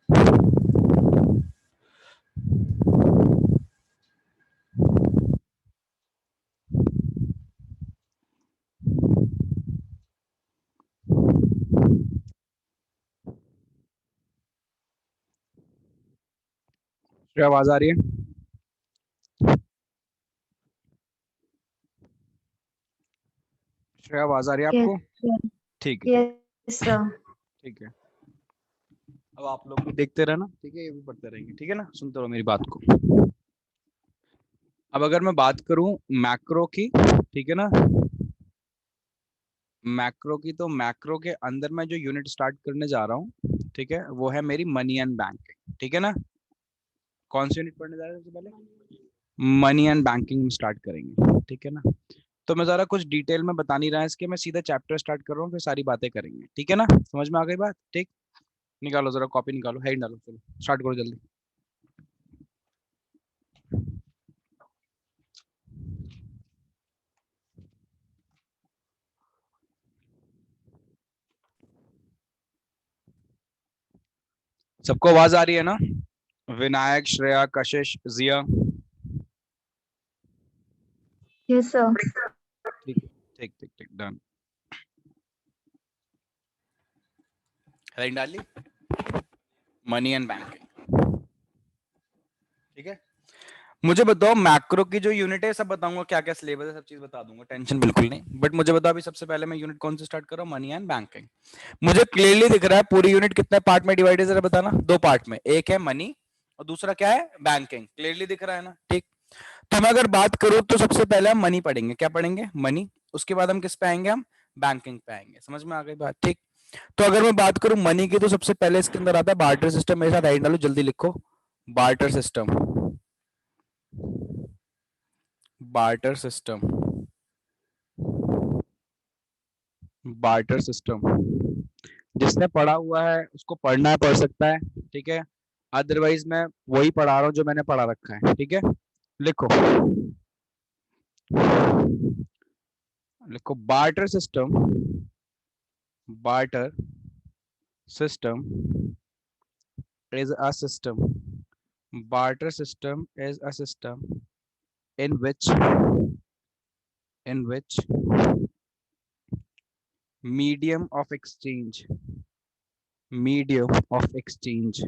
श्रेया आवाज आ रही है? श्रेया आवाज आ रही है आपको? ठीक है, यस सर। ठीक है। अब आप लोग भी देखते रहना, ठीक है, ये भी पढ़ते रहेंगे, ठीक है ना, सुनते रहो मेरी बात को। अब अगर मैं बात करूं मैक्रो की, ठीक है ना, मैक्रो की, तो मैक्रो के अंदर मैं जो यूनिट स्टार्ट करने जा रहा हूँ, ठीक है, वो है मेरी मनी एंड बैंकिंग, ठीक है ना। कौन सी यूनिट पढ़ने जा रहे हैं सबसे पहले? मनी एंड बैंकिंग स्टार्ट करेंगे, ठीक है ना। तो मैं जरा कुछ डिटेल में बता नहीं रहा है इसके, मैं सीधा चैप्टर स्टार्ट कर रहा हूँ, फिर सारी बातें करेंगे, ठीक है ना। समझ में आ गई बात? ठीक, निकालो जरा कॉपी, निकालो, हेड डालो, चलो स्टार्ट करो जल्दी। सबको आवाज आ रही है ना? विनायक, श्रेया, कशिश, जिया? Yes sir. ठीक, ठीक ठीक ठीक, डन। हेडिंग डाल ली, मनी एंड बैंकिंग, ठीक है। मुझे बताओ मैक्रो की जो यूनिट है, सब बताऊंगा क्या क्या सिलेबस है, सब चीज बता दूंगा, टेंशन बिल्कुल नहीं। बट मुझे बताओ अभी सबसे पहले मैं यूनिट कौन से स्टार्ट कर रहा हूँ? Money and banking. मुझे क्लियरली दिख रहा है पूरी यूनिट कितने पार्ट में डिवाइड है, जरा बताना। दो पार्ट में, एक है मनी और दूसरा क्या है? बैंकिंग। क्लियरली दिख रहा है ना? ठीक। तो मैं अगर बात करूं तो सबसे पहले हम मनी पढ़ेंगे। क्या पढ़ेंगे? मनी। उसके बाद हम किस पे आएंगे? हम बैंकिंग पे आएंगे। समझ में आ गई बात? ठीक। तो अगर मैं बात करूं मनी की, तो सबसे पहले इसके अंदर आता है बार्टर सिस्टम। मेरे साथ राइट डालो, जल्दी लिखो, barter system. Barter system, barter system. जिसने पढ़ा हुआ है उसको पढ़ना है, पढ़ सकता है, ठीक है। अदरवाइज मैं वही पढ़ा रहा हूँ जो मैंने पढ़ा रखा है, ठीक है। लिखो, लिखो, barter system, barter system is a system, barter system is a system in which medium of exchange, medium of exchange,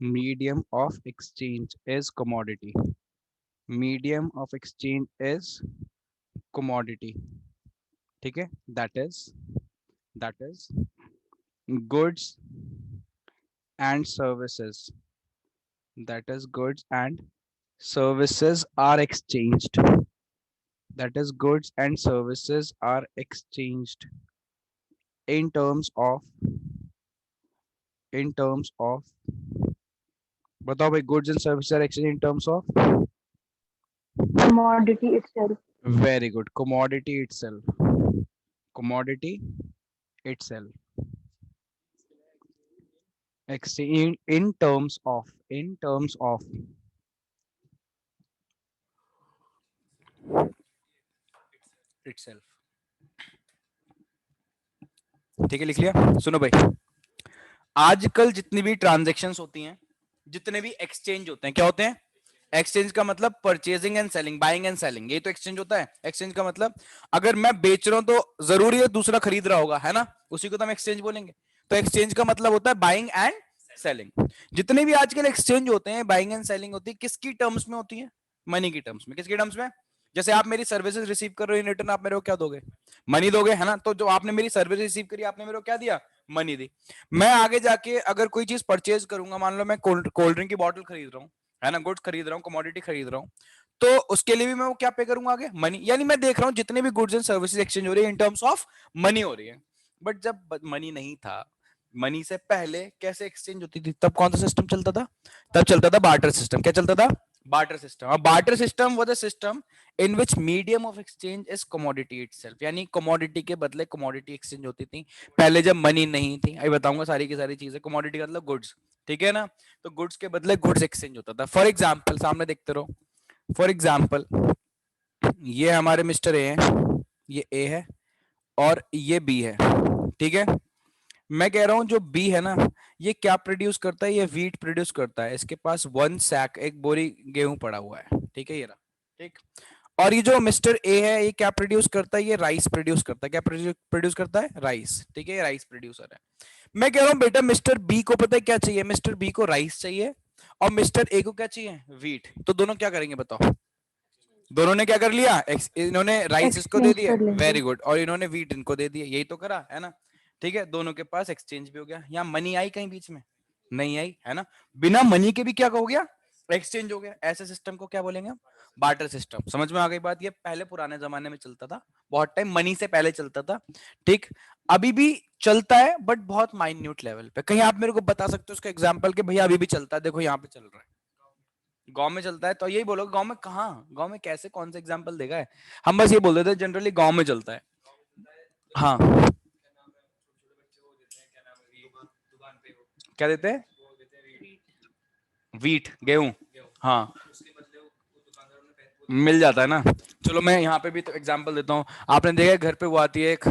medium of exchange is commodity, medium of exchange is commodity, ठीक है। That is goods and services, that is goods and services are exchanged, that is goods and services are exchanged in terms of, in terms of, बताओ भाई, goods and services are exchanged in terms of? Commodity itself. Very good, commodity itself, commodity itself, exchange in terms of, in terms of itself, ठीक है। लिख लिया? सुनो भाई, आजकल जितनी भी ट्रांजैक्शंस होती हैं, जितने भी एक्सचेंज होते हैं, क्या होते हैं? एक्सचेंज का मतलब purchasing and selling, buying and selling, ये तो एक्सचेंज होता है। एक्सचेंज का मतलब अगर मैं बेच रहा हूं तो जरूरी है दूसरा खरीद रहा होगा, है ना, उसी को तो हम एक्सचेंज बोलेंगे। तो एक्सचेंज का मतलब होता है बाइंग एंड सेलिंग। जितने भी आजकल एक्सचेंज होते हैं, बाइंग एंड सेलिंग होती है, किसकी टर्म्स में होती है? मनी की टर्म्स में। किसकी टर्म्स में? जैसे आप मेरी सर्विसेज रिसीव कर रहे हो, इन रिटर्न आप मेरे को क्या दोगे? मनी दोगे, है ना। तो जो आपने मेरी सर्विस रिसीव करी, आपने मेरे को क्या दिया? मनी दी। मैं आगे जाके अगर कोई चीज परचेज करूंगा, मान लो मैं कोल्ड ड्रिंक की बॉटल खरीद रहा हूँ, है ना, गुड्स खरीद रहा हूँ, कमोडिटी खरीद रहा हूँ, तो उसके लिए भी मैं वो क्या पे करूंगा? आगे मनी। यानी मैं देख रहा हूँ जितने भी गुड्स एंड सर्विसेज एक्सचेंज हो रही है इन टर्म्स ऑफ मनी हो रही है। बट जब मनी नहीं था, मनी से पहले कैसे एक्सचेंज होती थी? तब कौन सा सिस्टम चलता था? तब चलता था बार्टर सिस्टम। क्या चलता था? Barter system. और barter system was a system in which medium of exchange is commodity itself, यानी कमोडिटी के बदले कमोडिटी एक्सचेंज होती थी पहले, जब मनी नहीं थी। अभी बताऊंगा सारी की सारी चीजें। कमोडिटी का मतलब गुड्स, ठीक है ना। तो गुड्स के बदले गुड्स एक्सचेंज होता था। फॉर एग्जाम्पल, सामने देखते रहो, फॉर एग्जाम्पल ये हमारे मिस्टर ए हैं, ये ए है और ये बी है, ठीक है। मैं कह रहा हूं जो बी है ना, ये क्या प्रोड्यूस करता है, ये व्हीट प्रोड्यूस करता है, इसके पास 1 सैक, एक बोरी गेहूं पड़ा हुआ है, ठीक है, ये रहा, ठीक। और ये जो मिस्टर ए है ये क्या प्रोड्यूस करता है, ये राइस प्रोड्यूस करता है, क्या प्रोड्यूस करता है, राइस, ठीक है, ये राइस प्रोड्यूसर है। मैं कह रहा हूं बेटा मिस्टर बी को पता है क्या चाहिए, मिस्टर बी को राइस चाहिए और मिस्टर ए को क्या चाहिए, व्हीट, तो दोनों क्या करेंगे बताओ, दोनों ने क्या कर लिया, इन्होंने राइस इसको दे एक्सचेंज दिया, कर लेंगे। वेरी गुड, और इन्होंने व्हीट इनको दे दिया, यही तो करा है ना, ठीक है, दोनों के पास एक्सचेंज भी हो गया। यहाँ मनी आई कहीं बीच में, नहीं आई है ना, बिना मनी के भी क्या हो गया, एक्सचेंज हो गया। ऐसे सिस्टम को क्या बोलेंगे हम, बार्टर सिस्टम। समझ में आ गई बात, ये पहले पुराने जमाने में चलता था, बहुत टाइम मनी से पहले चलता था, ठीक। अभी भी चलता है बट बहुत माइन्यूट लेवल पे। कहीं आप मेरे को बता सकते हो उसका एग्जांपल कि भैया अभी भी चलता है, देखो यहाँ पे चल रहा है, गांव में चलता है, तो यही बोलोगे गांव में कहाँ, गांव में कैसे, कौन सा एग्जांपल देगा है, हम बस ये बोल देते हैं जनरली गांव में चलता है। हाँ, क्या देते हैं, व्हीट, गेहूं, हाँ, मिल जाता है ना। चलो मैं यहाँ पे भी तो एग्जांपल देता हूँ। आपने देखा है घर पे वो आती है एक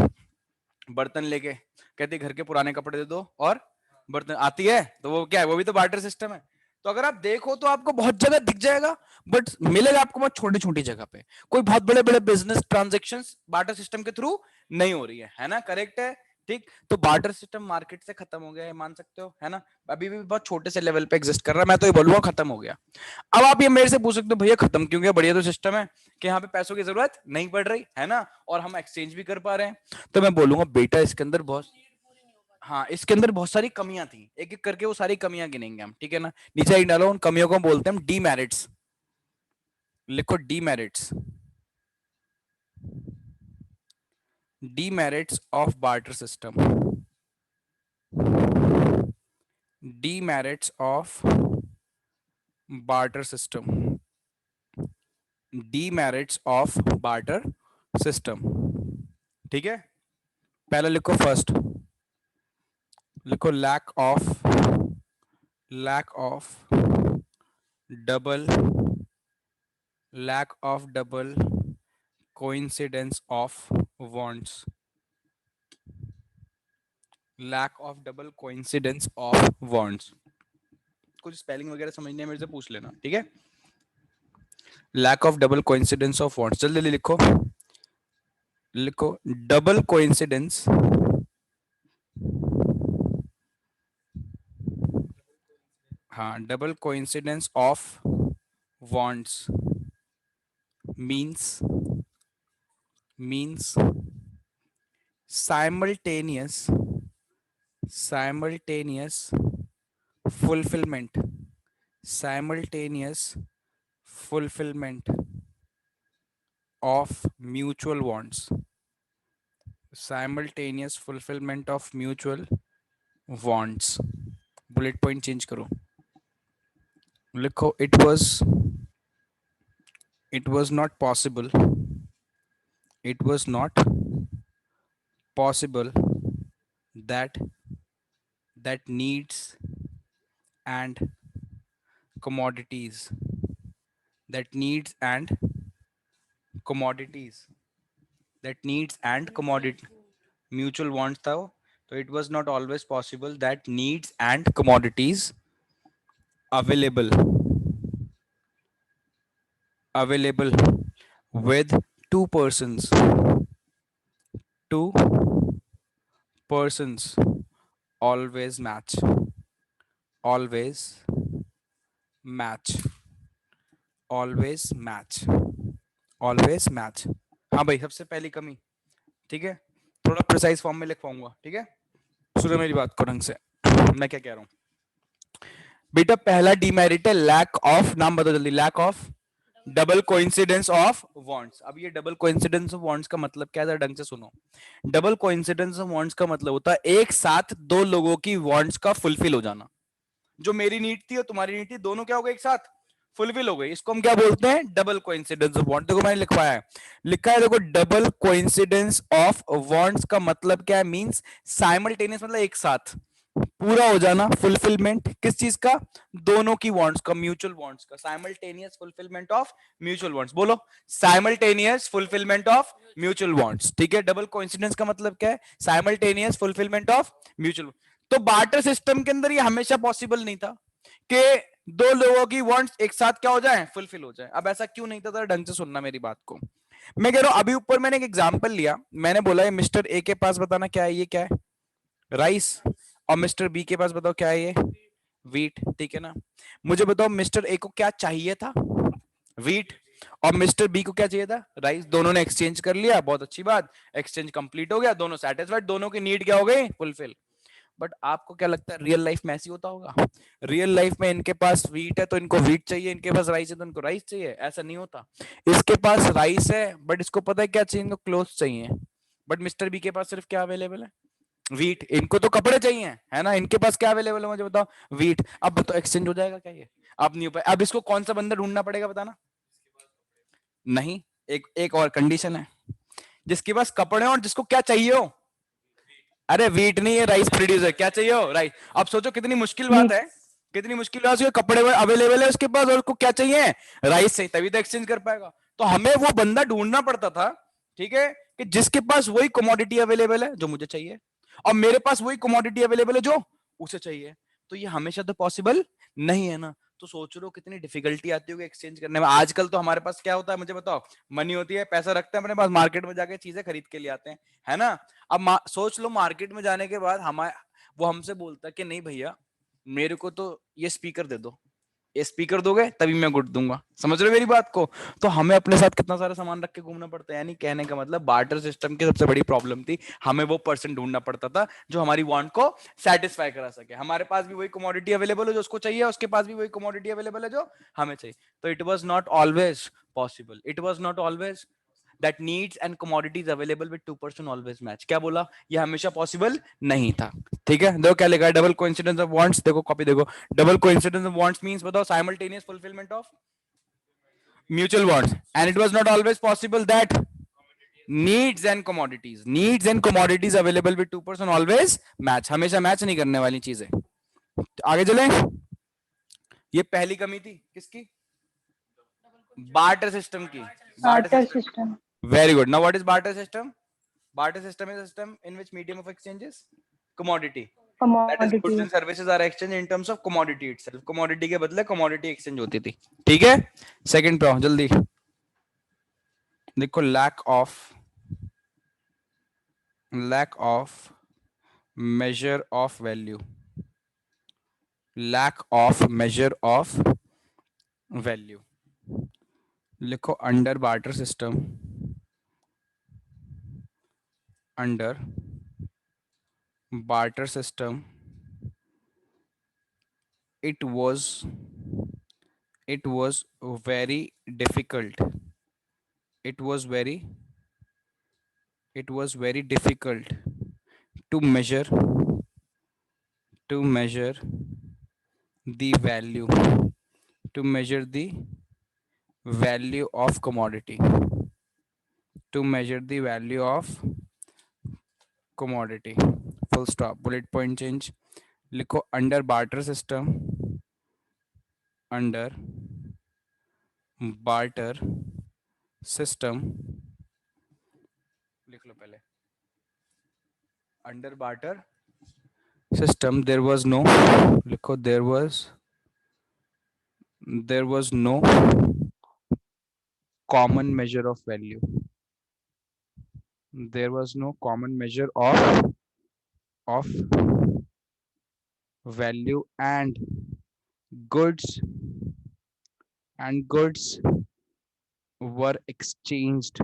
बर्तन लेके, कहती है घर के पुराने कपड़े दे दो और बर्तन, आती है, तो वो क्या है, वो भी तो बार्टर सिस्टम है। तो अगर आप देखो तो आपको बहुत जगह दिख जाएगा, बट मिलेगा आपको बहुत छोटी छोटी जगह पे, कोई बहुत बड़े बड़े बिजनेस ट्रांजेक्शंस बार्टर सिस्टम के थ्रू नहीं हो रही है ना, करेक्ट है, ठीक। तो बार्टर सिस्टम मार्केट से खत्म हो गया है, मान सकते हो, है ना, अभी भी बहुत छोटे से लेवल पे एग्जिस्ट कर रहा है, मैं तो ये बोलूंगा खत्म हो गया। अब आप ये मेरे से पूछ सकते हो भैया खत्म क्यों गया, बढ़िया तो सिस्टम है कि यहाँ पे पैसों की जरूरत नहीं पड़ रही है ना, और हम एक्सचेंज भी कर पा रहे हैं। तो मैं बोलूंगा बेटा इसके अंदर बहुत, हाँ, इसके अंदर बहुत सारी कमियां थी, एक एक करके वो सारी कमियां गिनेंगे हम, ठीक है ना। नीचे एक डालो, उन कमियों को हम बोलते हैं डीमेरिट्स, लिखो demerits, demerits of barter system, demerits of barter system, demerits of barter system, ठीक है। पहले लिखो फर्स्ट, लिखो lack of double coincidence of wants, lack of double coincidence of wants. कुछ स्पेलिंग वगैरह समझने मेरे से पूछ लेना, ठीक है। Lack of double coincidence of wants, जल्दी जल्दी लिखो, लिखो डबल कोइंसिडेंस, हाँ, double coincidence of wants means simultaneous fulfillment of mutual wants, simultaneous fulfillment of mutual wants। Bullet point change करो, लिखो it was not possible that needs and commodities that needs and commodity mutual wants था वो, तो it was not always possible that needs and commodities available with two persons always match हाँ भाई, सबसे पहली कमी, ठीक है, थोड़ा प्रिसाइज फॉर्म में लिख पाऊंगा, ठीक है। सुनो मेरी बात को ढंग से, मैं क्या कह रहा हूं बेटा, पहला डीमेरिट है लैक ऑफ, नाम बताओ जल्दी, lack of double coincidence of wants. अब ये डबल कोइंसिडेंस ऑफ वांट्स का मतलब क्या है, ढंग से सुनो। डबल कोइंसिडेंस ऑफ वांट्स का मतलब होता है एक साथ दो लोगों की वांट्स का फुलफिल हो जाना। जो मेरी नीड थी और तुम्हारी नीड थी, दोनों क्या हो गए, एक साथ फुलफिल हो गई। इसको हम क्या बोलते हैं, डबल कोइंसिडेंस ऑफ वांट। देखो मैंने लिखवाया है, लिखा है देखो, डबल कोइंसिडेंस ऑफ वांट्स का मतलब क्या है, मींस साइमल्टेनियस, मतलब एक साथ पूरा हो जाना, फुलफिलमेंट किस चीज का, दोनों की वांट्स का, म्यूचुअल वांट्स का, simultaneous fulfilment of mutual wants. बोलो, simultaneous fulfilment of mutual wants, ठीक है। डबल कोइंसिडेंस का मतलब क्या है, साइमल्टेनियस फुलफिलमेंट ऑफ म्यूचुअल। तो बार्टर सिस्टम के अंदर ये हमेशा पॉसिबल नहीं था कि दो लोगों की वांट्स एक साथ क्या हो जाए, फुलफिल हो जाए। अब ऐसा क्यों नहीं था, जरा ढंग से सुनना मेरी बात को। मैं कह रहा हूं अभी ऊपर मैंने एक एग्जांपल लिया, मैंने बोला है मिस्टर ए के पास बताना क्या है, ये क्या है, राइस, और मिस्टर बी के पास बताओ क्या है, ये वीट, ठीक है ना। मुझे बताओ मिस्टर ए को क्या चाहिए था, वीट, और मिस्टर बी को क्या चाहिए था, राइस। दोनों ने एक्सचेंज कर लिया, बहुत अच्छी बात, एक्सचेंज कंप्लीट हो गया, दोनों सेटिस्फाइड, दोनों की नीड क्या हो गई, फुलफिल। बट आपको क्या लगता है रियल लाइफ में ऐसी होता होगा? रियल लाइफ में इनके पास वीट है तो इनको वीट चाहिए, इनके पास राइस है तो इनको राइस चाहिए, ऐसा नहीं होता। इसके पास राइस है बट इसको पता है क्या चाहिए, इनको क्लोथ्स चाहिए। बट मिस्टर बी के पास सिर्फ क्या अवेलेबल है, वीट, इनको तो कपड़े चाहिए, है ना। इनके पास क्या अवेलेबल है मुझे बताओ, वीट। अब तो एक्सचेंज हो जाएगा क्या ये? अब नहीं हो पाए। अब इसको कौन सा बंदा ढूंढना पड़ेगा बताना। नहीं, एक एक और कंडीशन है, जिसके पास कपड़े और जिसको क्या चाहिए हो। अरे वीट नहीं है, राइस प्रोड्यूसर, क्या चाहिए हो, राइस। अब सोचो कितनी मुश्किल बात वीट। है, कितनी मुश्किल बात है, कपड़े अवेलेबल है उसके पास और उसको क्या चाहिए, राइस चाहिए, तभी तो एक्सचेंज कर पाएगा। तो हमें वो बंदा ढूंढना पड़ता था, ठीक है, कि जिसके पास वही कमोडिटी अवेलेबल है जो मुझे चाहिए, और मेरे पास वही कमोडिटी अवेलेबल है जो उसे चाहिए। तो ये हमेशा तो पॉसिबल नहीं है ना। तो सोच रहे हो कितनी डिफिकल्टी आती होगी एक्सचेंज करने में। आजकल तो हमारे पास क्या होता है मुझे बताओ, मनी होती है, पैसा रखते हैं अपने पास, मार्केट में जाके चीजें खरीद के ले आते हैं, है ना। अब सोच लो मार्केट में जाने के बाद हमारे, वो हमसे बोलता है कि नहीं भैया मेरे को तो ये स्पीकर दे दो, ये स्पीकर दोगे तभी मैं गुड दूंगा, समझ रहे हो मेरी बात को। तो हमें अपने साथ कितना सारा सामान रख के घूमना पड़ता है। यानी कहने का मतलब बार्टर सिस्टम की सबसे बड़ी प्रॉब्लम थी, हमें वो पर्सन ढूंढना पड़ता था जो हमारी वांट को सेटिस्फाई करा सके। हमारे पास भी वही कमोडिटी अवेलेबल है जो उसको चाहिए, उसके पास भी वही कमोडिटी अवेलेबल है जो हमें चाहिए। तो it was not always possible, it was not always that needs and commodities available with two person always match। क्या बोला, ये हमेशा पॉसिबल नहीं था। ठीक है, देखो क्या लिखा है, डबल कोइंसिडेंस ऑफ वांट्स, देखो कॉपी देखो, double coincidence of wants means बताओ simultaneous fulfilment of mutual wants, and it was not always possible that needs and commodities available with two person always match, हमेशा match नहीं करने वाली चीजें। आगे चले, ये पहली कमी थी किसकी, बार्टर सिस्टम की। Barter barter system, system. very good। Now what is barter system? Barter system is a system in which medium of exchange is commodity, that is goods commodity. and services are exchanged in terms of commodity itself। commodity के बदले commodity exchange होती थी, ठीक है। Second पे आओ जल्दी, देखो lack of measure of value, lack of measure of value। लिखो under barter system, under barter system it was very difficult, it was very it was very difficult to measure the value, to measure the value of commodity, to measure the value of commodity, full stop, bullet point change। लिखो under barter system, under barter system, लिख लो पहले, under barter system there was no, लिखो there was no common measure of value, there was no common measure of value, goods goods were exchanged,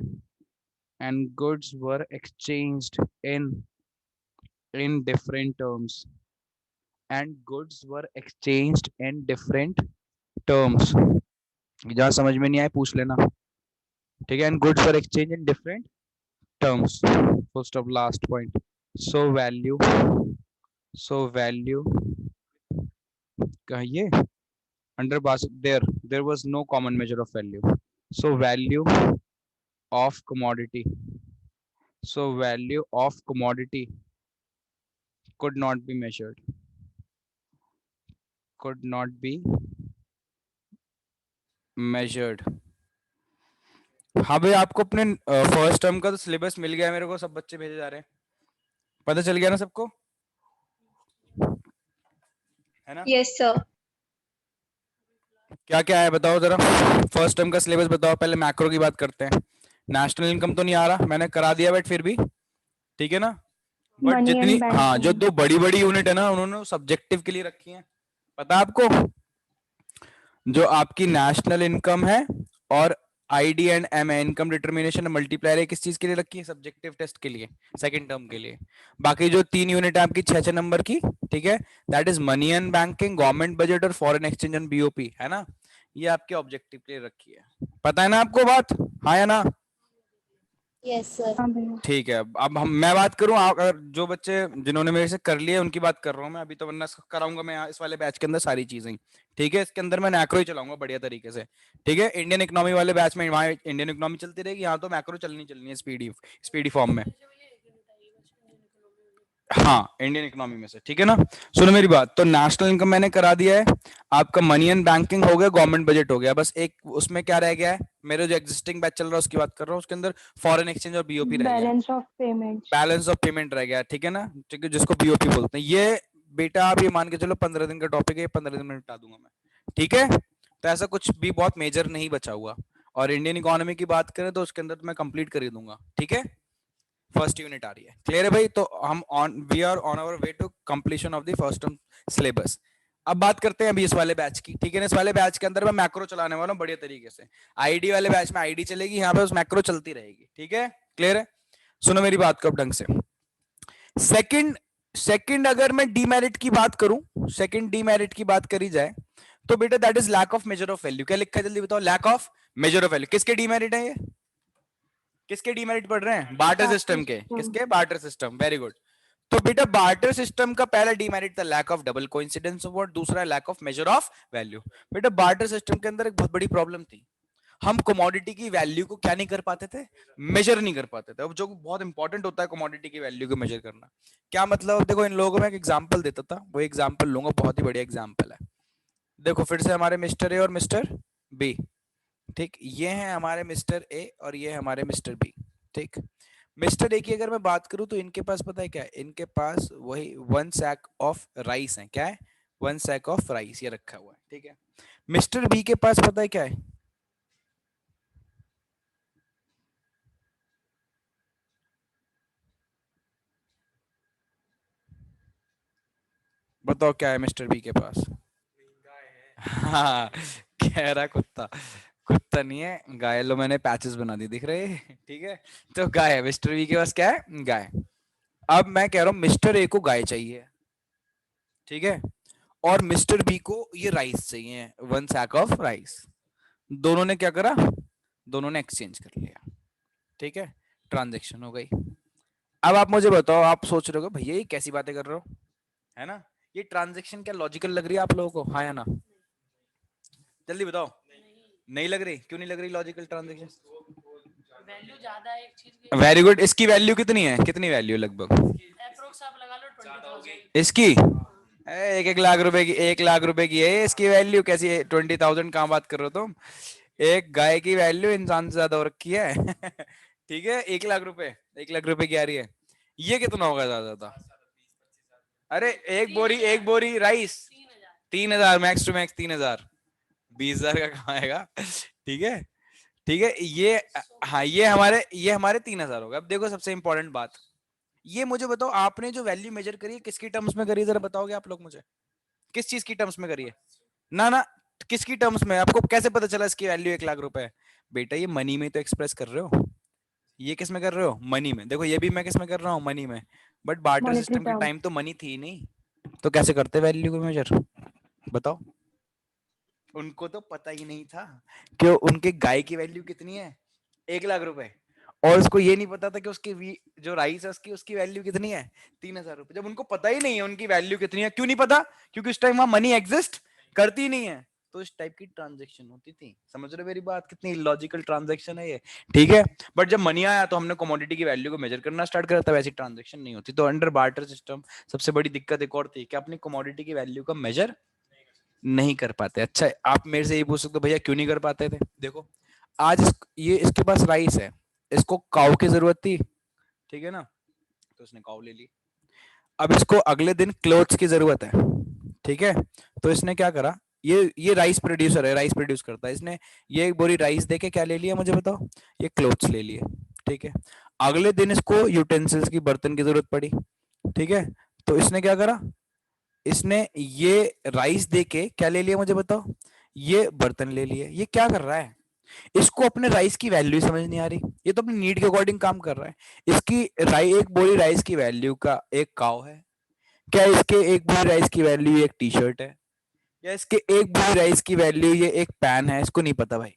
goods were exchanged in different terms, goods were exchanged in different terms। जहां समझ में नहीं आए पूछ लेना, ठीक है। And goods were exchange in different terms, first of last point। so value कहिए under bas there was no common measure of value, so value of commodity, could not be measured, could not be measured। हाँ भाई, आपको अपने first term का तो syllabus मिल गया है, मेरे को सब बच्चे भेजे जा रहे हैं, पता चल गया ना सबको। है ना? Yes sir. क्या क्या है बताओ जरा, फर्स्ट टर्म का सिलेबस बताओ। पहले मैक्रो की बात करते हैं। नेशनल इनकम तो नहीं आ रहा, मैंने करा दिया बट फिर भी ठीक है ना। बट मनी जितनी, एंड हाँ, जो बैंकिंग। दो बड़ी बड़ी यूनिट है ना, उन्होंने सब्जेक्टिव के लिए रखी है, पता है आपको? जो आपकी नेशनल इनकम है और आईडी एंड एम है, इनकम डिटर्मिनेशन मल्टीप्लायर है, किस चीज के लिए रखी है? सब्जेक्टिव टेस्ट के लिए, सेकंड टर्म के लिए। बाकी जो 3 यूनिट है आपकी 6-6 नंबर की, ठीक है, that is money and banking, government budget और फॉरेन एक्सचेंज एंड बीओपी, है ना? ये आपके ऑब्जेक्टिव के लिए रखी है, पता है ना आपको बात, हाँ या ना? Yes sir. हाँ भैया। ठीक है, अब हम मैं बात करूं, आप अगर जो बच्चे जिन्होंने मेरे से कर लिए उनकी बात कर रहा हूं मैं अभी, तो वरना कराऊंगा मैं इस वाले बैच के अंदर सारी चीजें। ठीक है, इसके अंदर मैं मैक्रो ही चलाऊंगा बढ़िया तरीके से। ठीक है, इंडियन इकोनॉमी वाले बैच में वहाँ इंडियन इकोनॉमी चलती रहेगी, यहाँ तो मैक्रो चलनी चलनी है स्पीडी स्पीडी फॉर्म में। हाँ, इंडियन इकोनॉमी में से, ठीक है ना। सुनो मेरी बात, तो नेशनल इनकम मैंने करा दिया है, आपका मनी एंड बैंकिंग हो गया, गवर्नमेंट बजट हो गया, बस एक उसमें क्या रह गया है, मेरे जो एग्जिस्टिंग बैच चल रहा है उसकी बात कर रहा हूँ, उसके अंदर फॉरेन एक्सचेंज और बीओपी रह गया है, balance of payment. Balance of payment रह गया, ठीक है ना, ठीक है, जिसको बीओपी बोलते हैं। ये बेटा आप ये मान के चलो 15 दिन का टॉपिक है, 15 दिन में निपटा दूंगा मैं, ठीक है। तो ऐसा कुछ भी बहुत मेजर नहीं बचा हुआ। और इंडियन इकोनॉमी की बात करें तो उसके अंदर तो मैं कंप्लीट कर ही दूंगा, ठीक है। फर्स्ट यूनिट आ रही है, क्लियर है भाई? तो हम we are on our way to completion of the first term syllabus. अब बात करते हैं अभी इस वाले बैच की, ठीक है ना। इस वाले बैच के अंदर मैं मैक्रो चलाने वाला हूँ बढ़िया तरीके से। आईडी वाले बैच में आईडी चलेगी, यहाँ पे उस मैक्रो चलती रहेगी, ठीक है, क्लियर है? सुनो मेरी बात को अब ढंग से। सेकंड सेकंड अगर मैं डीमेरिट की बात करूं, सेकंड डीमेरिट की बात करी जाए तो बेटा that is lack of measure of value. क्या लिखा है जल्दी बताओ? Lack of measure of value. किसके डीमेरिट है ये? किसके डीमेरिट पढ़ रहे हैं? बार्टर सिस्टम के। किसके? Barter system, very good. तो बेटा बार्टर सिस्टम का पहला डीमेरिट था lack of double coincidence of what, दूसरा lack of measure of value. बेटा बार्टर सिस्टम के अंदर एक बहुत बड़ी प्रॉब्लम थी, हम कमोडिटी की वैल्यू को क्या नहीं कर पाते थे? मेजर नहीं कर पाते थे। अब जो बहुत इंपॉर्टेंट होता है कमोडिटी की वैल्यू को मेजर करना, क्या मतलब? देखो इन लोगों को मैं एक एग्जांपल देता था, वो एग्जांपल लूंगा, बहुत ही बढ़िया एग्जांपल है। देखो फिर से हमारे मिस्टर ए और मिस्टर बी, ठीक, ये हैं हमारे मिस्टर ए और ये है हमारे मिस्टर बी, ठीक। मिस्टर ए की अगर मैं बात करूं तो इनके पास पता है क्या है? इनके पास वही 1 सैक ऑफ राइस है। क्या है? 1 सैक ऑफ राइस ये रखा हुआ है, ठीक है। मिस्टर बी के पास पता है क्या है? बताओ क्या है मिस्टर बी के पास? हाँ, कह रहा कुत्ता, कुत्ता नहीं है, गाय। लो मैंने पैचेस बना दी, दिख रहे हैं? ठीक है, तो गाय है। मिस्टर बी के पास क्या है? गाय। अब मैं कह रहा हूं मिस्टर ए को गाय चाहिए, ठीक है, और मिस्टर बी को ये राइस चाहिए, 1 सैक ऑफ राइस। दोनों ने क्या करा? दोनों ने एक्सचेंज कर लिया, ठीक है, ट्रांजेक्शन हो गई। अब आप मुझे बताओ, आप सोच रहे हो भैया ये कैसी बातें कर रहे हो, है ना? ये ट्रांजेक्शन क्या लॉजिकल लग रही है आप लोगों को, हाँ या ना? जल्दी बताओ। नहीं लग रही? क्यों नहीं लग रही लॉजिकल ट्रांजेक्शन? वैल्यू ज्यादा है एक चीज की। Very good. इसकी वैल्यू कितनी है? कितनी वैल्यू लगभग अप्रोक्स आप लगा लो 20,000 इसकी? 1 लाख रुपए की, 1 लाख रुपए की है इसकी वैल्यू। कैसी है? 20,000 कहाँ बात कर रहे हो तुम? एक गाय की वैल्यू इंसान से ज्यादा हो रखी है। ठीक है, 1 लाख रुपए, 1 लाख रुपए की आ रही है। ये कितना होगा ज्यादा था? अरे एक बोरी राइस 3,000, मैक्स टू मैक्स 3,000, 20,000 का कहाँ आएगा? ठीक है, ठीक है, ये हाँ, ये हमारे 3,000 हो गए। अब देखो सबसे इंपॉर्टेंट बात, ये मुझे बताओ, आपने जो वैल्यू मेजर करी है किसकी टर्म्स में करी है? जरा बताओगे आप लोग मुझे, किस चीज की टर्म्स में करी है? ना ना, किसकी टर्म्स में? आपको कैसे पता चला इसकी वैल्यू 1 लाख रुपए है? बेटा ये मनी में तो एक्सप्रेस कर रहे हो। ये किस में कर रहे हो? मनी में। देखो ये भी मैं किस में कर रहा हूँ? मनी में। बट बार्टर मॉनेटरी सिस्टम के टर्म। टाइम तो मनी थी ही नहीं, तो कैसे करते वैल्यू को मेजर? बताओ। उनको तो पता ही नहीं था कि उनके गाय की वैल्यू कितनी है, 1 लाख रुपए, और उसको ये नहीं पता था कि उसकी जो राइस है उसकी वैल्यू कितनी है, 3,000 रुपए। जब उनको पता ही नहीं है उनकी वैल्यू कितनी है, क्यों नहीं पता? क्योंकि उस टाइम वहां मनी एग्जिस्ट करती ही नहीं है, तो इस टाइप की ट्रांजेक्शन होती थी। समझ रहे हो मेरी बात? कितनी लॉजिकल ट्रांजेक्शन है ये, ठीक है। बट जब मनी आया तो हमने कमोडिटी की वैल्यू को मेजर करना स्टार्ट करा, तब ऐसी ट्रांजेक्शन नहीं होती। तो अंडर बार्टर सिस्टम सबसे बड़ी दिक्कत एक और थी कि अपनी कमोडिटी की वैल्यू को मेजर नहीं कर पाते। अच्छा, आप मेरे से ये पूछ सकते हो भैया क्यों नहीं कर पाते थे? देखो आज ये इसके पास राइस है, इसको काऊ की जरूरत थी, ठीक है ना, तो इसने काऊ ले ली। अब इसको अगले दिन क्लोथ्स की जरूरत है, ठीक है। तो इसने क्या करा, ये राइस प्रोड्यूसर है, राइस प्रोड्यूस करता है, इसने ये एक बोरी राइस देके क्या ले लिया मुझे बताओ, ये क्लोथ्स ले लिए। ठीक है। अगले दिन इसको यूटेंसिल्स की, बर्तन की जरूरत पड़ी। ठीक है। तो इसने क्या करा, इसने ये राइस देके क्या ले लिया मुझे बताओ, ये बर्तन ले लिए। ये क्या कर रहा है, इसको अपने राइस की वैल्यू समझ नहीं आ रही, ये तो अपनी नीड के अकॉर्डिंग काम कर रहा है। इसकी एक बोरी राइस की वैल्यू का एक काव है क्या, इसके एक बोरी राइस की वैल्यू एक टी शर्ट है, या इसके एक बोरी राइस की वैल्यू ये एक पैन है, इसको नहीं पता भाई।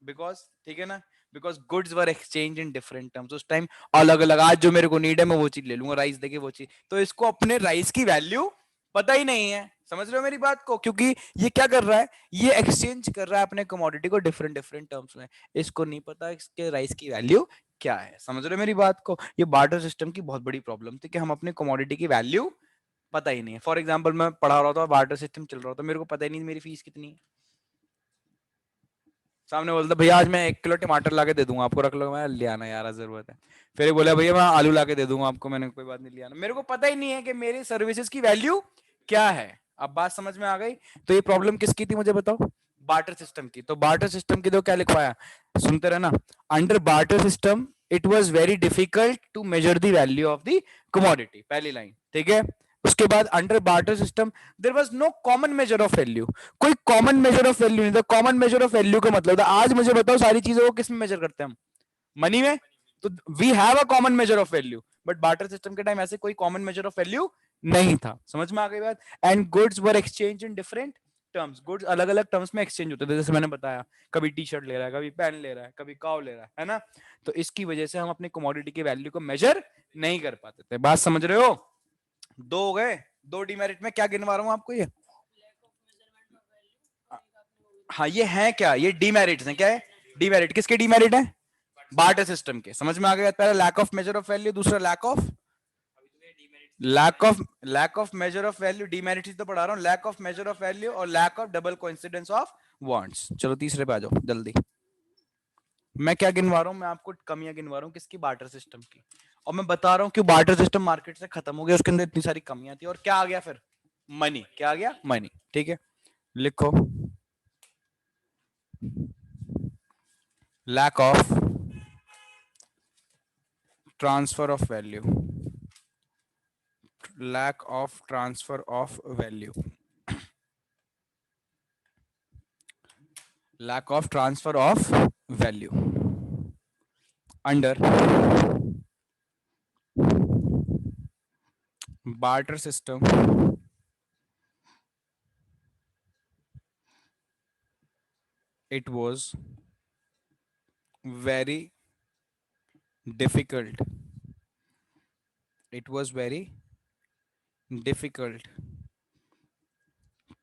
बिकॉज, ठीक है ना, because goods were exchange in different terms, उस टाइम अलग अलग, आज जो मेरे को नीड है मैं वो चीज ले लूंगा, राइस देके वो चीज। तो इसको अपने राइस की वैल्यू पता ही नहीं है, समझ रहे हो मेरी बात को, क्योंकि ये क्या कर रहा है, ये एक्सचेंज कर रहा है अपने कमोडिटी को डिफरेंट डिफरेंट टर्म्स में, इसको नहीं पता इसके राइस की वैल्यू क्या है। समझ रहे हो मेरी बात को, ये बार्टर सिस्टम की बहुत बड़ी प्रॉब्लम थी कि हम अपने कमोडिटी की वैल्यू पता ही नहीं है। फॉर एग्जाम्पल मैं पढ़ा रहा था, बार्टर सिस्टम चल रहा था, मेरे को पता ही नहीं मेरी फीस कितनी है। सामने बोलता भैया आज मैं 1 किलो टमाटर ला के दे दूंगा आपको, रख लो, मैं ले आना यार जरूरत है। फिर बोला भैया मैं आलू ला के दे दूंगा आपको, मैंने कोई बात नहीं, ले आना। मेरे को पता ही नहीं है कि मेरी सर्विसेज की वैल्यू क्या है। अब बात समझ में आ गई। तो ये प्रॉब्लम किसकी थी मुझे बताओ, बार्टर सिस्टम की। तो बार्टर सिस्टम की तो क्या लिखवाया, सुनते रहना, under barter system it was very difficult to measure the value of the commodity, पहली लाइन। ठीक है। उसके बाद under barter system there was no common measure of value, कोई कॉमन मेजर ऑफ वैल्यू नहीं था। कॉमन मेजर ऑफ वैल्यू का मतलब था, आज मुझे बताओ सारी चीजों को किस में मेजर करते हैं हम, मनी में। तो we have a common measure of value, but barter system के टाइम ऐसे कोई कॉमन मेजर ऑफ वैल्यू नहीं था। समझ में आ गई बात। And goods were exchange in different terms, goods अलग अलग टर्म्स में एक्सचेंज होते थे, जैसे मैंने बताया, कभी टी शर्ट ले रहा है, कभी पेन ले रहा है, कभी काव ले रहा है ना। तो इसकी वजह से हम अपनी कमोडिटी की वैल्यू को मेजर नहीं कर पाते थे। बात समझ रहे हो। दो हो गए, दो डिमेरिट में क्या गिनवा रहा हूं आपको ये। हाँ ये है क्या, ये डीमेरिट्स हैं। क्या है डीमेरिट, किसके डीमेरिट है, बार्टर सिस्टम के। समझ में आ गया। पहला lack of measure of value, दूसरा lack of measure of value, demerits तो पढ़ा रहा हूं, lack of measure of value और lack of double coincidence of wants. चलो तीसरे पे आ जाओ जल्दी। मैं क्या गिनवा रहा हूं, मैं आपको कमियां गिनवा रहा हूं किसकी, बार्टर सिस्टम की। और मैं बता रहा हूं कि बार्टर सिस्टम मार्केट से खत्म हो गया, उसके अंदर इतनी सारी कमियां थी, और क्या आ गया फिर, मनी। क्या आ गया, मनी। ठीक है। लिखो, lack of transfer of value, lack of transfer of value, lack of transfer of value under barter system it was very difficult, it was very difficult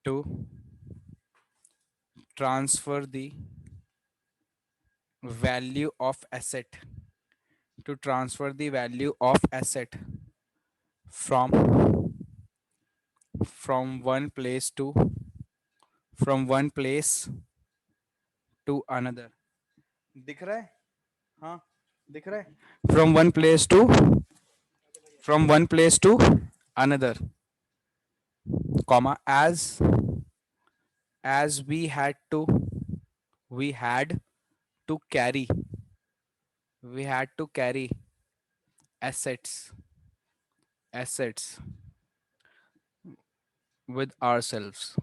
to transfer the value of asset, to transfer the value of asset from one place to another। दिख रहा है, हाँ दिख रहा है, from one place to another, comma, as we had to carry assets with ourselves,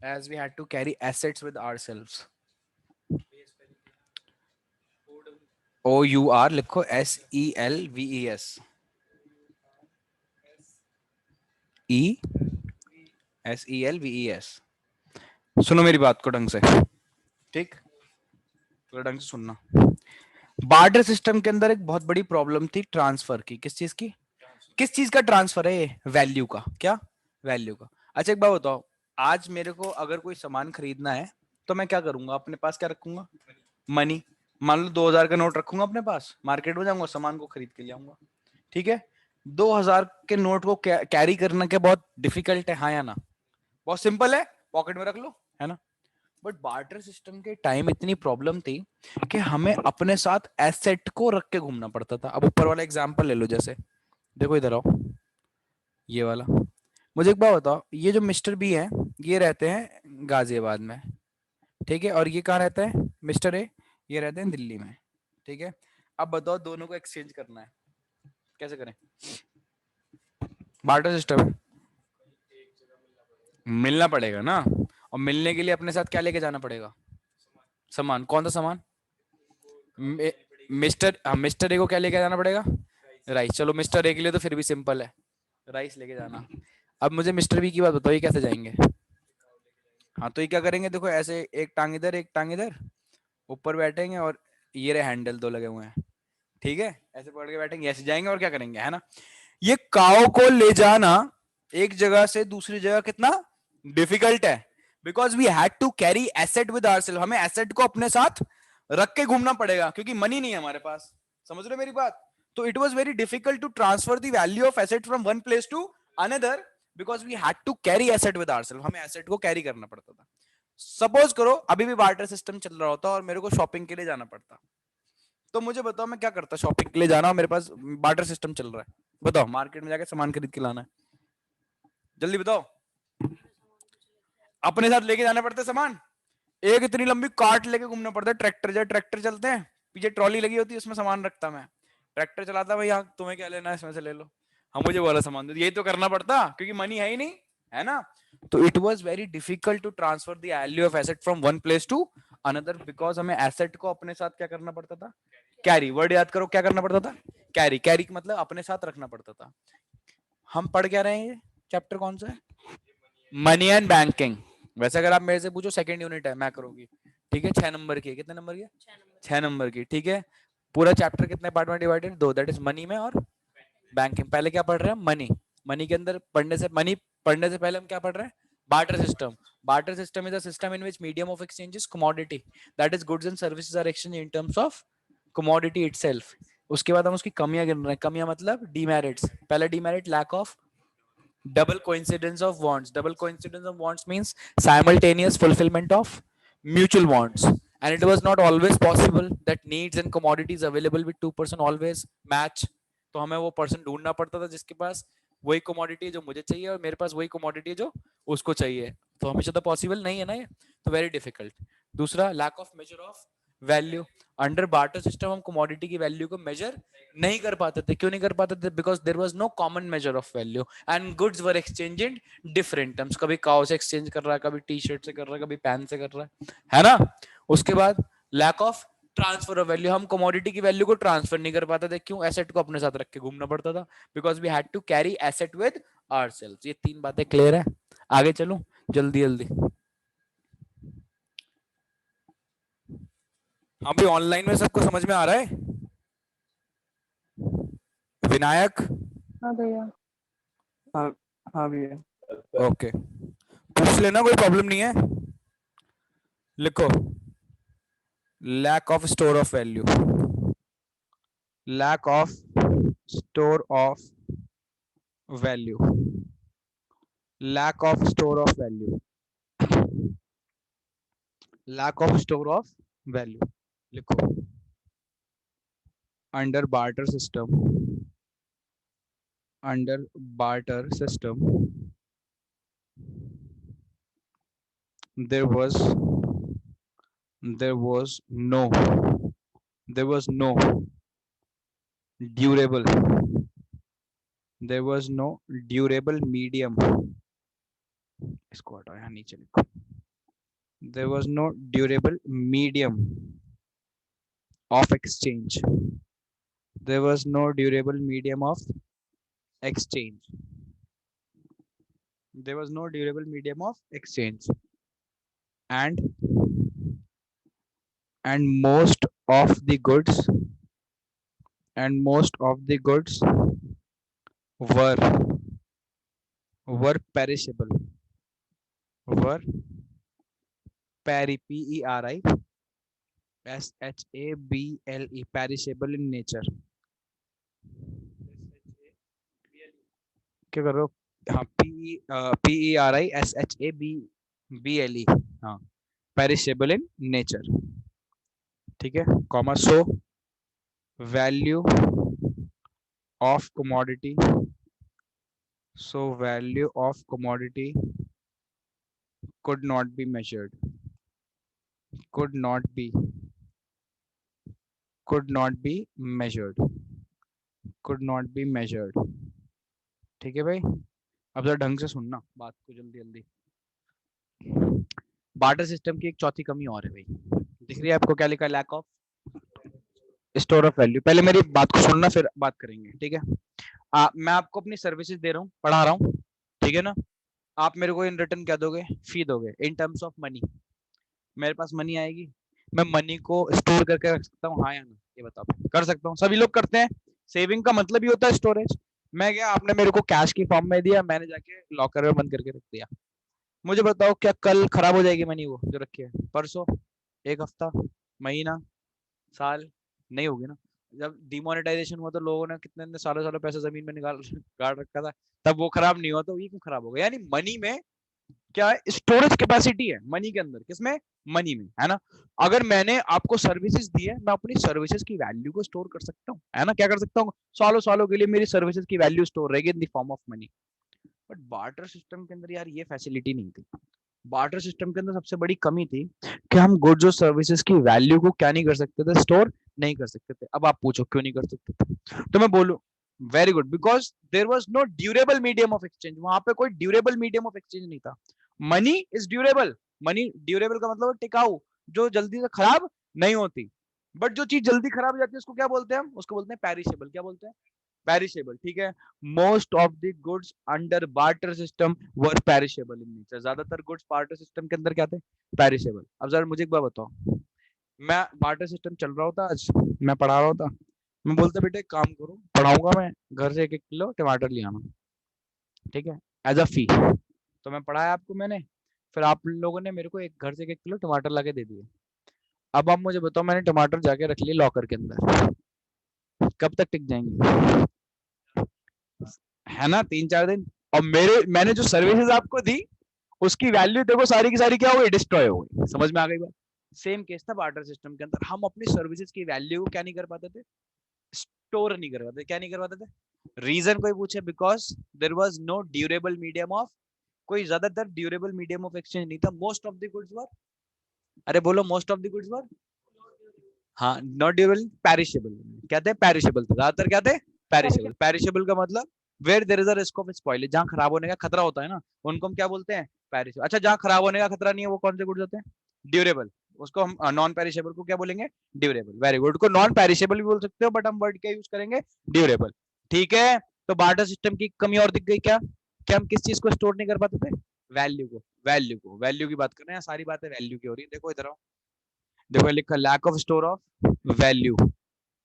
as we had to carry assets with ourselves। OUR लिखो, SELVES, SELVES। सुनो मेरी बात को ढंग से, ठीक, थोड़ा ढंग से सुनना। बार्टर सिस्टम के अंदर एक बहुत बड़ी प्रॉब्लम थी ट्रांसफर की। किस चीज की, किस चीज का ट्रांसफर है ये, वैल्यू का। क्या, वैल्यू का। अच्छा एक बात बताओ, आज मेरे को अगर कोई सामान खरीदना है तो मैं क्या करूंगा, अपने पास क्या रखूंगा, मनी। मान लो 2000 का नोट रखूंगा अपने पास, मार्केट में जाऊंगा, सामान को खरीद के ले आऊंगा। ठीक है। 2000 के नोट को कैरी करना क्या बहुत डिफिकल्ट है, हाँ या ना, बहुत सिंपल है, पॉकेट में रख लो, है ना। बट बार्टर सिस्टम के टाइम इतनी प्रॉब्लम थी कि हमें अपने साथ एसेट को रख के घूमना पड़ता था। अब ऊपर वाला एग्जांपल ले लो, जैसे देखो इधर आओ, ये वाला। मुझे एक बात बताओ, ये जो मिस्टर बी है ये रहते हैं गाजियाबाद में, ठीक है, और ये कहाँ रहता है मिस्टर ए, ये रहते हैं दिल्ली में, ठीक है। अब बताओ दोनों को एक्सचेंज करना है, कैसे करें? बार्टर सिस्टम है, मिलना पड़ेगा ना, और मिलने के लिए अपने साथ क्या लेके जाना पड़ेगा? सामान। कौन सा सामान? मिस्टर ए को क्या लेके जाना पड़ेगा? राइस। चलो मिस्टर ए के लिए तो फिर भी सिंपल है, राइस लेके जाना। अब मुझे मिस्टर बी की बात बताओ, ये कैसे जाएंगे? हाँ तो ये क्या करेंगे, देखो ऐसे एक टांग इधर एक टांग इधर, ऊपर बैठेंगे और ये रहे हैंडल दो लगे हुए हैं, ठीक है, ऐसे पकड़ के बैठेंगे, ऐसे जाएंगे और क्या करेंगे, है ना। ये काव को ले जाना एक जगह से दूसरी जगह कितना डिफिकल्ट है, because we had to carry asset with ourself, हमें एसेट को अपने साथ रख के घूमना पड़ेगा क्योंकि मनी नहीं है हमारे पास, समझ रहे हो मेरी बात? तो it was very difficult to transfer the value of asset from one place to another, because we had to carry asset with ourself, हमें एसेट को कैरी करना पड़ता था। सपोज करो अभी भी बार्टर सिस्टम चल रहा होता और मेरे को शॉपिंग के लिए जाना पड़ता, तो मुझे बताओ मैं क्या करता? शॉपिंग के लिए जाना और मेरे पास बार्टर सिस्टम चल रहा है, बताओ मार्केट में जाके सामान खरीद के लाना है, जल्दी बताओ। अपने साथ लेके जाना पड़ता है सामान, एक इतनी लंबी कार्ट लेके घूमना पड़ता है, ट्रैक्टर जैसे ट्रैक्टर चलते हैं, पीछे ट्रॉली लगी होती है उसमें सामान रखता मैं, ट्रैक्टर चलाता भाई, यहाँ तुम्हें क्या लेना है इसमें से ले लो, हम मुझे वाला सामान दे, यही तो करना पड़ता क्योंकि मनी है ही नहीं, है ना। तो it was very difficult to transfer the value of asset from one place to another, because हमें एसेट को अपने साथ क्या करना पड़ता था? कैरी। वर्ड याद करो, क्या करना पड़ता था? कैरी। कैरी मतलब अपने साथ रखना पड़ता था। हम पढ़ क्या रहे हैं, ये चैप्टर कौन सा है? Money and banking. वैसे अगर आप मेरे से पूछो सेकंड यूनिट है मैक्रो की, ठीक है, 6 नंबर की है, कितने नंबर की है? 6 नंबर की, ठीक है। पूरा चैप्टर कितने पार्ट में डिवाइडेड? 2, दैट इज मनी में और बैंकिंग। पहले क्या पढ़ रहे हैं? मनी। मनी के अंदर मनी पढ़ने से पहले हम क्या पढ़ रहे हैं? Barter system. Barter system is a system in which medium of exchange is commodity, that is goods and services are exchange in terms of commodity itself. उसके बाद हम उसकी कमियां गिन रहे हैं, कमियां मतलब डीमेरिट्स। पहला demerit lack of double coincidence of wants. Double coincidence of wants means simultaneous fulfillment of mutual wants, and it was not always possible that needs and commodities available with two person always match. तो हमें वो person ढूंढना पड़ता था जिसके पास वही commodity जो मुझे चाहिए और मेरे पास वही कमोडिटी जो उसको चाहिए, तो हमेशा तो पॉसिबल नहीं है ना ये, तो वेरी डिफिकल्ट। दूसरा lack of measure of value. Under barter system हम कमोडिटी की वैल्यू को मेजर नहीं कर पाते थे। क्यों नहीं कर पाते थे? Because there was no common measure of value and goods were exchange in different terms. कभी काउ से एक्सचेंज कर रहा है, कभी टी शर्ट से कर रहा है, कभी पैन से कर रहा है ना। उसके बाद lack of transfer of value, हम कमोडिटी की वैल्यू को ट्रांसफर नहीं कर पाते थे। क्यों? एसेट को अपने साथ रख के घूमना पड़ता था, because we had to carry asset with ourselves. ये 3 बातें क्लियर है? आगे चलूं जल्दी जल्दी। हाँ भी ऑनलाइन में सबको समझ में आ रहा है? विनायक? हाँ भैया। हाँ हाँ भैया। ओके, पूछ लेना, कोई प्रॉब्लम नहीं है। लिखो lack of store of value. Lack of store of value. Lack of store of value. Lack of store of value लिखो। Under barter system, under barter system there was no durable, there was no durable medium, इसको हटाओ यहाँ नीचे लिखो। there was no durable medium of exchange, there was no durable medium of exchange, there was no durable medium of exchange, and most of the goods were perishable, were perishable, perishable in nature। क्या कर रहे हो? हाँ, perishable, हाँ, perishable in nature, ठीक है, comma. So value of commodity So value of commodity could not be measured. Could not be measured. Could not be measured. ठीक है भाई, अब जरा ढंग से सुनना बात को, जल्दी जल्दी। बार्टर सिस्टम की एक चौथी कमी और है भाई, दिख रही है आपको? क्या लिखा है? Lack of store of value. पहले मेरी बात को सुनना, फिर बात करेंगे, ठीक है? मैं आपको अपनी सर्विसेज दे रहा हूँ, पढ़ा रहा हूँ, ठीक है ना? आप मेरे को इन रिटर्न क्या दोगे? फी दोगे इन टर्म्स ऑफ मनी। मेरे पास मनी आएगी, मैं मनी को स्टोर करके रख सकता हूँ, हाँ या ना? ये बताओ। कर सकता हूँ, सभी लोग करते हैं। सेविंग का मतलब ही होता है स्टोरेज। मैं क्या, आपने मेरे को कैश की फॉर्म में दिया, मैंने जाके लॉकर में बंद करके रख दिया। मुझे बताओ, क्या कल खराब हो जाएगी मनी वो जो रखी है? परसों, एक हफ्ता, महीना, साल? नहीं होगी ना। जब डिमोनेटाइजेशन हुआ तो लोगों ने कितने सालों सालों पैसा जमीन में निकाल गाड़ रखा था, तब वो खराब नहीं हुआ, तो ये क्यों खराब होगा? यानी मनी में क्या है? स्टोरेज कैपेसिटी है मनी के अंदर। किसमें? मनी में, है ना? अगर मैंने आपको सर्विसेज दी है, मैं अपनी सर्विसेज की वैल्यू को स्टोर कर सकता हूँ, है ना? क्या कर सकता हूँ? सालों सालों के लिए मेरी सर्विसेज की वैल्यू स्टोर रहेगी in the form of money. But barter system के अंदर यार ये फैसिलिटी नहीं थी। बार्टर सिस्टम के अंदर सबसे बड़ी कमी थी कि हम गुड्स और सर्विसेज की वैल्यू को क्या नहीं कर सकते थे? स्टोर नहीं कर सकते थे। अब आप पूछो क्यों नहीं कर सकते थे? तो मैं बोलूं, very good, because there was no durable medium of exchange. वहां पे कोई ड्यूरेबल मीडियम ऑफ एक्सचेंज नहीं था। Money is durable. Money durable का मतलब टिकाऊ, जो जल्दी से खराब नहीं होती। बट जो चीज जल्दी खराब हो जाती है उसको क्या बोलते हैं? हम उसको बोलते हैं पेरिशेबल। क्या बोलते हैं? पेरिशेबल, ठीक है? Most of the goods under barter system were perishable in nature. ज्यादातर गुड्स बार्टर सिस्टम के अंदर क्या थे? पेरिशेबल। अब जरा मुझे एक बात बताओ, मैं बार्टर सिस्टम चल रहा होता, आज मैं पढ़ा रहा होता, मैं बोलता बेटे एक काम करो, पढ़ाऊंगा मैं, घर से 1-1 किलो टमाटर ले आना, ठीक है, एज अ फी। तो मैं पढ़ाया आपको मैंने, फिर आप लोगों ने मेरे को एक घर से 1-1 किलो टमाटर ला के दे दिए। अब आप मुझे बताओ, मैंने टमाटर जाके रख लिए लॉकर के अंदर, कब तक टिक जाएंगे? है ना? 3-4 दिन। और मैंने जो सर्विसेज आपको दी, उसकी वैल्यू देखो सारी की सारी क्या हो गई? डिस्ट्रॉय हो गई। समझ में आ गई बात? सेम केस था बार्टर सिस्टम के अंदर। हम अपनी सर्विसेज की वैल्यू को क्या नहीं कर पाते थे? स्टोर नहीं कर पाते। क्या नहीं कर पाते थे? रीजन कोई पूछे, because there was no durable medium of, कोई ज्यादातर ड्यूरेबल मीडियम ऑफ एक्सचेंज नहीं था। Most of the goods were, अरे बोलो, most of the goods were, हाँ, नॉट ड्यूरेबल, पेरिशेबल। क्या थे? पेरिशेबल थे ज्यादातर। क्या थे? पेरिशेबल। पेरिशेबल का मतलब where there is a risk of spoil, जहां खराब होने का खतरा होता है ना, उनको हम क्या बोलते हैं? पेरिशेबल। अच्छा, जहां खराब होने का खतरा नहीं है वो कौन से गुड्स होते हैं? ड्यूरेबल। उसको हम नॉन पेरिशेबल को क्या बोलेंगे? ड्यूरेबल। वेरी गुड, को नॉन पेरिशेबल भी बोल सकते हो, बट हम वर्ड क्या यूज करेंगे? ड्यूरेबल। ठीक है, तो बार्टर सिस्टम की कमी और दिख गई क्या? कि हम किस चीज को स्टोर नहीं कर पाते थे? वैल्यू को। वैल्यू की बात कर रहे हैं, सारी बातें वैल्यू की हो रही है। देखो इधर आओ, देखो लिखा lack of store of value,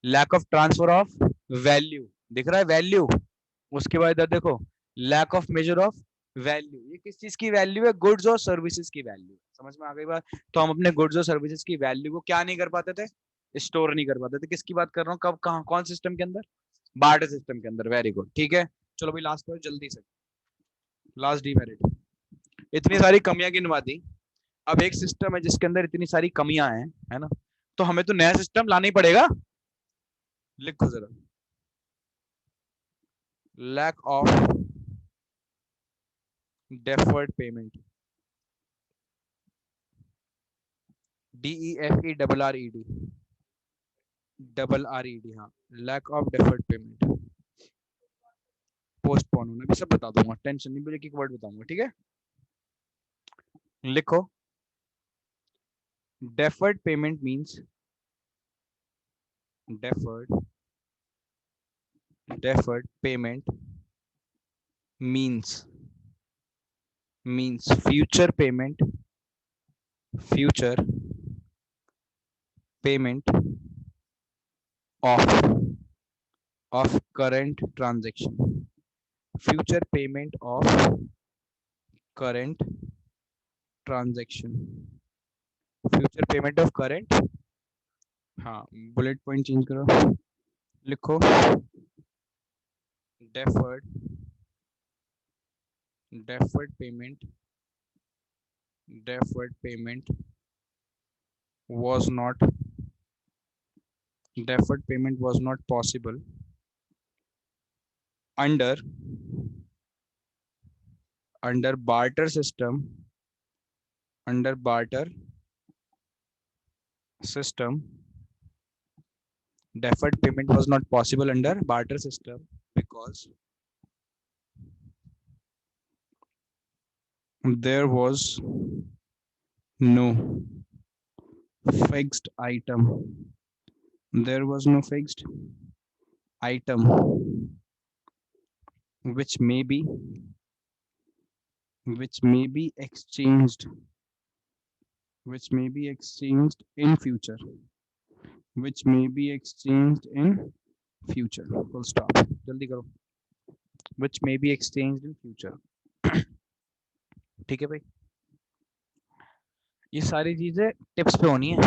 lack of transfer of value, दिख रहा है? वैल्यू। उसके बाद इधर देखो, lack of measure of value. ये किस चीज की वैल्यू है? गुड्स और सर्विसेज की वैल्यू। समझ में आ गई बात? तो हम अपने गुड्स और सर्विसेज की वैल्यू को क्या नहीं कर पाते थे? स्टोर नहीं कर पाते थे। किसकी बात कर रहा हूँ? कब, कहाँ, कौन सिस्टम के अंदर? बार्टर सिस्टम के अंदर। वेरी गुड, ठीक है। चलो भाई लास्ट पर जल्दी से, लास्ट डीमेरिट। इतनी सारी कमियां गिनवा दी, अब एक सिस्टम है जिसके अंदर इतनी सारी कमियां हैं, है ना? तो हमें तो नया सिस्टम लाना ही पड़ेगा। लिखो जरा, lack of deferred payment, DEFERRED, RRED, हाँ, lack of deferred payment, postpone होना, भी सब बता दूंगा, टेंशन नहीं, एक एक वर्ड बताऊंगा, ठीक है? लिखो, deferred payment means, deferred payment means future payment of current transaction, future payment of current transaction, future payment of current, हाँ, बुलेट पॉइंट चेंज करो, लिखो deferred payment was not, deferred payment was not possible under under barter system, deferred payment was not possible under barter system because there was no fixed item. There was no fixed item which may be exchanged in future. Which may be exchanged in future. Full stop. जल्दी करो. Which may be exchanged in future. ठीक है भाई. ये सारी चीजें tips पे होनी है,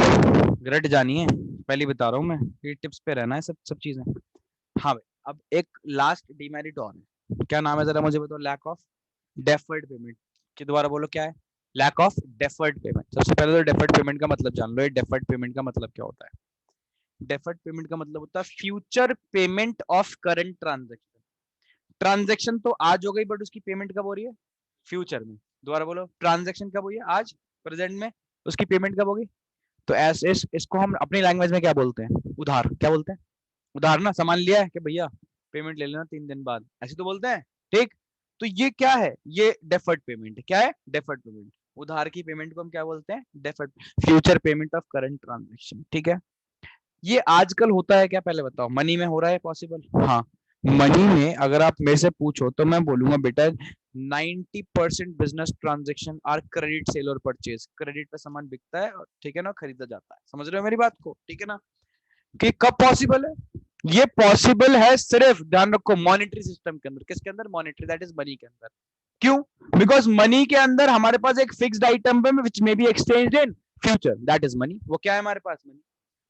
रट जानी है. पहले बता रहा हूँ मैं, ये टिप्स पे रहना है सब चीजें. हाँ भाई, अब एक लास्ट डिमेरिट और है. क्या नाम है जरा मुझे बताओ. Lack of deferred payment. के द्वारा बोलो क्या है. Lack of deferred payment. सबसे पहले तो डेफर्ड पेमेंट का मतलब जान लो. डेफर्ड पेमेंट का मतलब क्या होता है. डेफर्ड पेमेंट का मतलब होता है future payment of current transaction. Transaction तो आज हो गई, बट उसकी पेमेंट कब हो रही है. फ्यूचर में. दोबारा बोलो. ट्रांजैक्शन कब हुई है. आज प्रेजेंट में. उसकी पेमेंट कब होगी. तो ऐसे इसको हम अपनी लैंग्वेज में क्या बोलते हैं. उधार. क्या बोलते हैं. उधार ना. सामान लिया है कि भैया पेमेंट ले लेना 3 दिन बाद, ऐसे तो बोलते हैं. ठीक. तो ये क्या है. ये डेफर्ड पेमेंट. क्या है. Deferred payment. उधार की पेमेंट को हम क्या बोलते हैं. Deferred. Future payment of current transaction. ठीक है. ये आजकल होता है क्या पहले बताओ. मनी में हो रहा है पॉसिबल. हाँ, मनी में अगर आप मेरे से पूछो तो मैं बोलूंगा बेटा 90% business transaction are credit sale और परचेज. क्रेडिट पे सामान बिकता है, ठीक है ना, खरीदा जाता है. समझ रहे हो मेरी बात को. ठीक है ना. कि कब पॉसिबल है. ये पॉसिबल है सिर्फ, ध्यान रखो, मॉनेटरी सिस्टम के अंदर. किसके अंदर. मॉनेटरी, दैट इज मनी के अंदर. क्यों. बिकॉज मनी के अंदर हमारे पास एक फिक्स्ड आइटम है which may be exchanged in future. That is money. वो क्या है हमारे पास. मनी.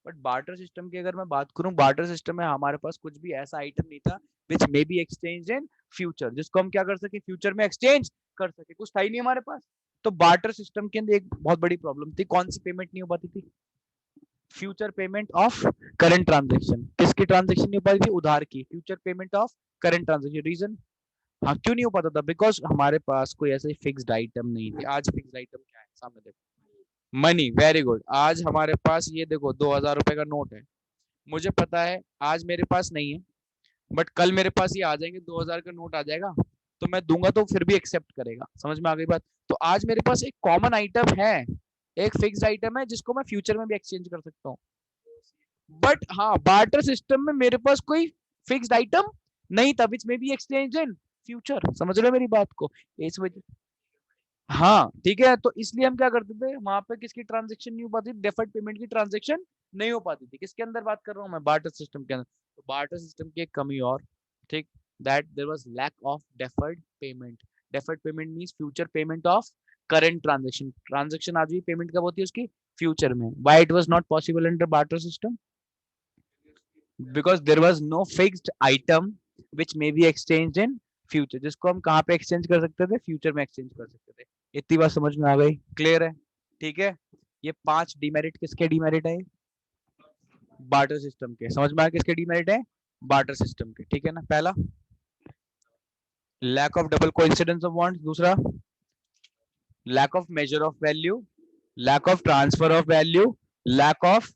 बट बार्टर सिस्टम की अगर मैं बात करूं, बार्टर सिस्टम में हमारे पास कुछ भी ऐसा आइटम नहीं था which may be exchange in future, जिसको हम क्या कर सके. फ्यूचर में एक्सचेंज कर सके. कुछ था ही नहीं हमारे पास. तो बार्टर सिस्टम के अंदर एक बहुत बड़ी प्रॉब्लम थी. कौन सी पेमेंट नहीं हो पाती थी. Future payment of current transaction. किसकी ट्रांजेक्शन नहीं हो पाती थी. उधार की. Future payment of current transaction. Reason. हाँ, क्यों नहीं हो पाता था. बिकॉज हमारे पास कोई ऐसे फिक्स्ड आइटम नहीं थी. आज फिक्स्ड आइटम क्या है सामने देखो. मनी. Very good. आज हमारे पास ये देखो 2000 रुपए का नोट है. मुझे पता है आज मेरे पास नहीं है, बट कल मेरे पास ये आ जाएंगे. 2000 का नोट आ जाएगा तो मैं दूंगा तो फिर भी एक्सेप्ट करेगा. समझ में आ गई बात. तो आज मेरे पास एक कॉमन आइटम है, एक फिक्स्ड आइटम है जिसको मैं फ्यूचर में भी एक्सचेंज कर सकता हूँ. बट हाँ, बार्टर सिस्टम में मेरे पास कोई फिक्स्ड आइटम नहीं था विच में भी एक्सचेंज इन फ्यूचर. समझ रहे हो मेरी बात को. इस वजह. हाँ ठीक है. तो इसलिए हम क्या करते थे, वहां पे किसकी ट्रांजैक्शन नहीं हो पाती. डेफर्ड पेमेंट की ट्रांजैक्शन नहीं हो पाती थी. किसके अंदर बात कर रहा हूँ मैं. बार्टर सिस्टम के अंदर. तो बार्टर सिस्टम की एक कमी और. ठीक. That there was lack of deferred payment. Deferred payment means future payment of current transaction. Transaction आज भी पेमेंट कब होती है उसकी. फ्यूचर में. Why it was not possible under barter system. Because there was no fixed item which may be exchanged in future. जिसको हम कहाँ पे एक्सचेंज कर सकते थे. फ्यूचर में एक्सचेंज कर सकते थे. इतनी बात समझ में आ गई. क्लियर है. ठीक है. ये 5 डिमेरिट किसके डिमेरिट है. बार्टर सिस्टम के. समझ में आ. किसके डिमेरिट है. बार्टर सिस्टम के. ठीक है ना. पहला lack of double coincidence of wants. दूसरा lack of measure of value. Lack of transfer of value. Lack of,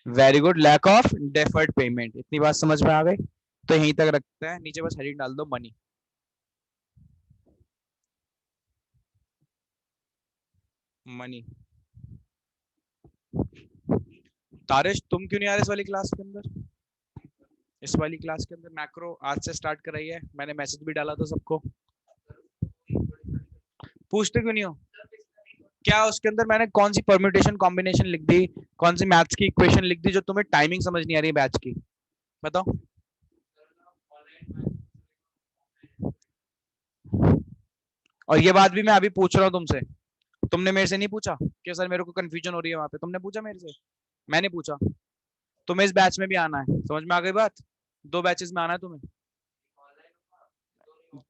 very good, lack of deferred payment. इतनी बात समझ में आ गई. तो यहीं तक रखते हैं. नीचे बस हेडिंग डाल दो मनी. मनी. तारिश तुम क्यों नहीं आ रहे इस वाली क्लास के अंदर. इस वाली क्लास के अंदर मैक्रो आज से स्टार्ट कराई है. मैंने मैसेज भी डाला था सबको. पूछते क्यों नहीं हो. क्या उसके अंदर मैंने कौन सी परम्यूटेशन कॉम्बिनेशन लिख दी, कौन सी मैथ्स की इक्वेशन लिख दी जो तुम्हें टाइमिंग समझ नहीं आ रही है बैच की. बताओ. और ये बात भी मैं अभी पूछ रहा हूँ तुमसे. तुमने मेरे से नहीं पूछा कि सर मेरे को कंफ्यूजन हो रही है वहां पे. तुमने पूछा मेरे से. मैंने पूछा. तुम्हें इस बैच में भी आना है. समझ में आ गई बात. 2 बैचेस में आना है तुम्हें.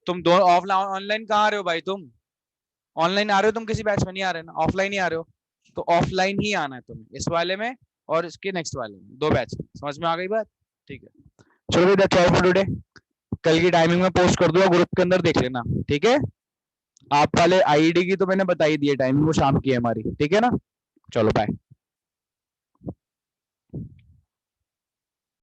तुम 2 ऑफलाइन ऑनलाइन कहाँ आ रहे हो भाई. तुम ऑनलाइन आ रहे हो. तुम किसी बैच में नहीं आ रहे ना. ऑफलाइन ही आ रहे हो. तो ऑफलाइन ही आना है तुम्हें इस वाले में और इसके नेक्स्ट वाले में. 2 बैच. समझ में आ गई बात. ठीक है. चलो भाई दैट्स ऑल फॉर टुडे. कल की टाइमिंग में पोस्ट कर दूंगा ग्रुप के अंदर, देख लेना. ठीक है. आप वाले आईडी की तो मैंने बता ही दी है, टाइमिंग वो शाम की है हमारी, ठीक है ना। चलो बाय।